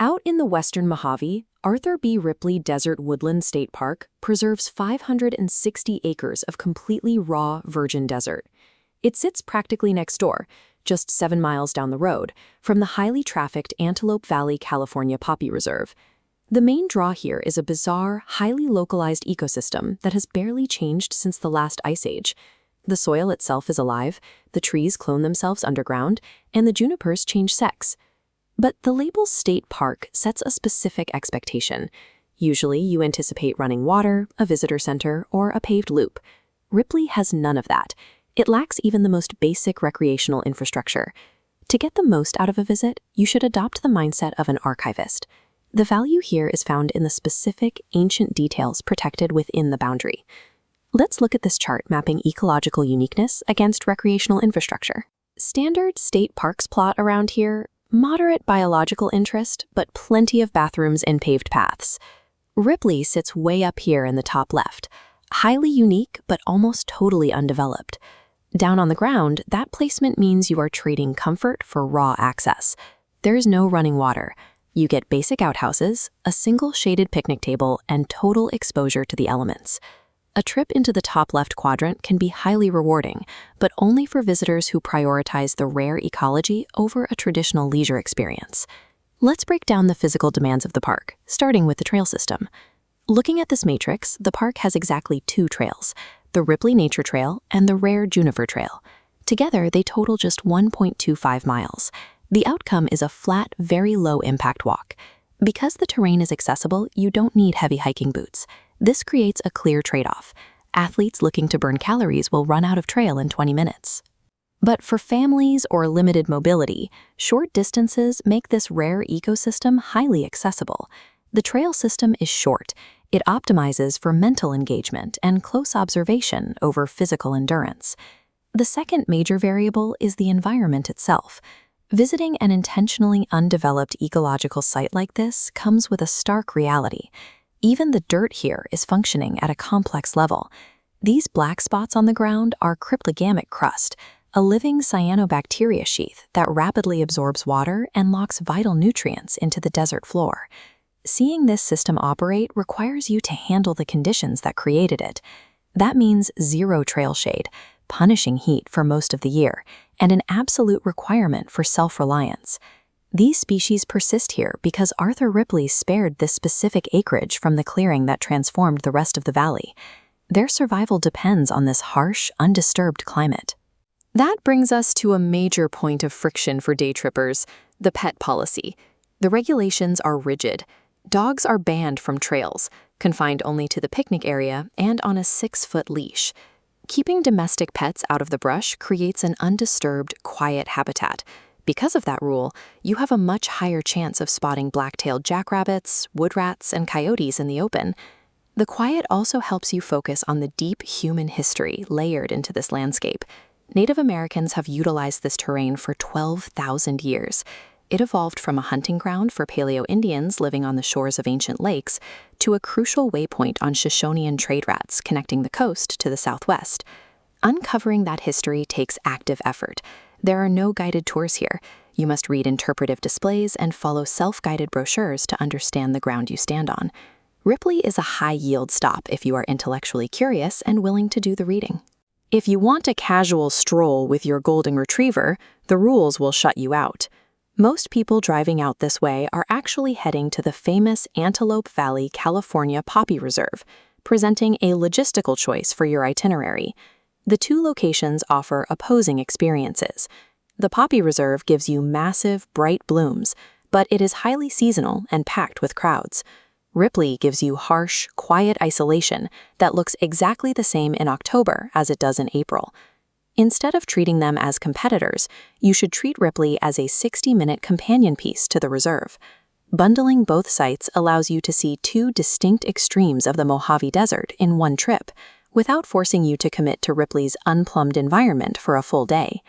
Out in the western Mojave, Arthur B. Ripley Desert Woodland State Park preserves 560 acres of completely raw virgin desert. It sits practically next door, just 7 miles down the road, from the highly trafficked Antelope Valley, California Poppy Reserve. The main draw here is a bizarre, highly localized ecosystem that has barely changed since the last ice age. The soil itself is alive, the trees clone themselves underground, and the junipers change sex. But the label state park sets a specific expectation. Usually you anticipate running water, a visitor center, or a paved loop. Ripley has none of that. It lacks even the most basic recreational infrastructure. To get the most out of a visit, you should adopt the mindset of an archivist. The value here is found in the specific, ancient details protected within the boundary. Let's look at this chart mapping ecological uniqueness against recreational infrastructure. Standard state parks plot around here: moderate biological interest, but plenty of bathrooms and paved paths. Ripley sits way up here in the top left, highly unique but almost totally undeveloped. Down on the ground, that placement means you are trading comfort for raw access. There's no running water. You get basic outhouses, a single shaded picnic table, and total exposure to the elements. A trip into the top left quadrant can be highly rewarding, but only for visitors who prioritize the rare ecology over a traditional leisure experience. Let's break down the physical demands of the park, starting with the trail system. Looking at this matrix, the park has exactly 2 trails, the Ripley Nature Trail and the Rare Juniper Trail. Together, they total just 1.25 miles. The outcome is a flat, very low-impact walk. Because the terrain is accessible, you don't need heavy hiking boots. This creates a clear trade-off. Athletes looking to burn calories will run out of trail in 20 minutes. But for families or limited mobility, short distances make this rare ecosystem highly accessible. The trail system is short. It optimizes for mental engagement and close observation over physical endurance. The second major variable is the environment itself. Visiting an intentionally undeveloped ecological site like this comes with a stark reality. Even the dirt here is functioning at a complex level. These black spots on the ground are cryptogamic crust, a living cyanobacteria sheath that rapidly absorbs water and locks vital nutrients into the desert floor. Seeing this system operate requires you to handle the conditions that created it. That means zero trail shade, punishing heat for most of the year, and an absolute requirement for self-reliance. These species persist here because Arthur Ripley spared this specific acreage from the clearing that transformed the rest of the valley. Their survival depends on this harsh, undisturbed climate. That brings us to a major point of friction for day trippers: the pet policy. The regulations are rigid. Dogs are banned from trails, confined only to the picnic area and on a 6-foot leash. Keeping domestic pets out of the brush creates an undisturbed, quiet habitat. Because of that rule, you have a much higher chance of spotting black-tailed jackrabbits, wood rats, and coyotes in the open. The quiet also helps you focus on the deep human history layered into this landscape. Native Americans have utilized this terrain for 12,000 years. It evolved from a hunting ground for Paleo-Indians living on the shores of ancient lakes to a crucial waypoint on Shoshonean trade routes connecting the coast to the southwest. Uncovering that history takes active effort. There are no guided tours here. You must read interpretive displays and follow self-guided brochures to understand the ground you stand on. Ripley is a high-yield stop if you are intellectually curious and willing to do the reading. If you want a casual stroll with your golden retriever, the rules will shut you out. Most people driving out this way are actually heading to the famous Antelope Valley, California Poppy Reserve, presenting a logistical choice for your itinerary. The 2 locations offer opposing experiences. The Poppy Reserve gives you massive, bright blooms, but it is highly seasonal and packed with crowds. Ripley gives you harsh, quiet isolation that looks exactly the same in October as it does in April. Instead of treating them as competitors, you should treat Ripley as a 60-minute companion piece to the reserve. Bundling both sites allows you to see 2 distinct extremes of the Mojave Desert in one trip, without forcing you to commit to Ripley's unplumbed environment for a full day.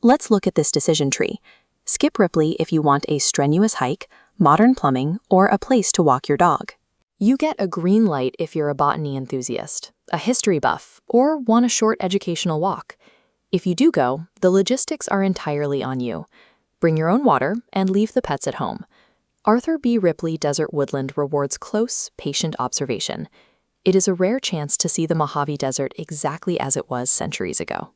Let's look at this decision tree. Skip Ripley if you want a strenuous hike, modern plumbing, or a place to walk your dog. You get a green light if you're a botany enthusiast, a history buff, or want a short educational walk. If you do go, the logistics are entirely on you. Bring your own water and leave the pets at home. Arthur B. Ripley Desert Woodland rewards close, patient observation. It is a rare chance to see the Mojave Desert exactly as it was centuries ago.